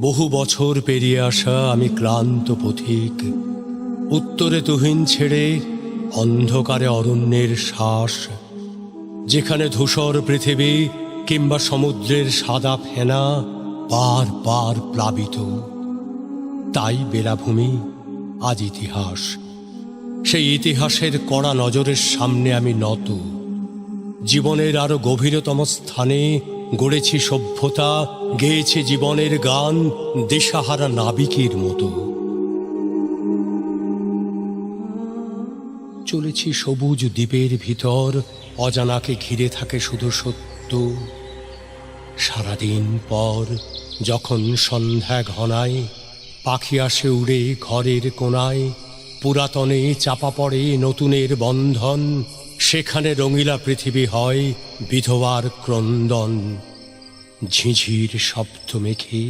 বহু বছর পেরিয়ে আসা আমি ক্লান্ত পথিক, উত্তরে তুহিন ছেড়ে অন্ধকারে অরণ্যের শ্বাস, যেখানে ধূসর পৃথিবী কিংবা সমুদ্রের সাদা ফেনা বার বার প্লাবিত। তাই বেলাভূমি আজ ইতিহাস। সেই ইতিহাসের কড়া নজরের সামনে আমি নত। জীবনের আরো গভীরতম স্থানে গড়েছি সভ্যতা, গেয়েছি জীবনের গান দিশাহারা নাবিকের মতো। চলেছি সবুজ দ্বীপের ভিতর, অজানাকে ঘিরে থাকে শুধু সত্য। সারাদিন পর যখন সন্ধ্যা ঘনায়, পাখি আসে উড়ে ঘরের কোণায়, পুরাতনে চাপা পড়ে নতুনের বন্ধন, সেখানে রঙিলা পৃথিবী হয় বিধবার ক্রন্দন। ঝিঝির শব্দ মেখে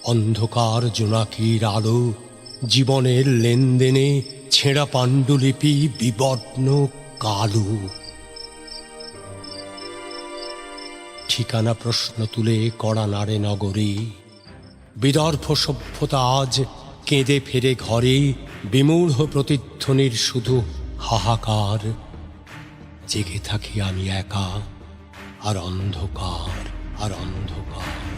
অন্ধকার জোনাকির আলো, জীবনের লেনদেনে ছেঁড়া পাণ্ডুলিপি বিবর্ণ কালো। ঠিকানা প্রশ্ন তুলে কড়া নাড়ে নগরে, বিদর্ভ সভ্যতা আজ কেঁদে ফেরে ঘরে, বিমূঢ় প্রতিধ্বনির শুধু হাহাকার। জেগে থাকি আমি একা, আর অন্ধকার আর অন্ধকার।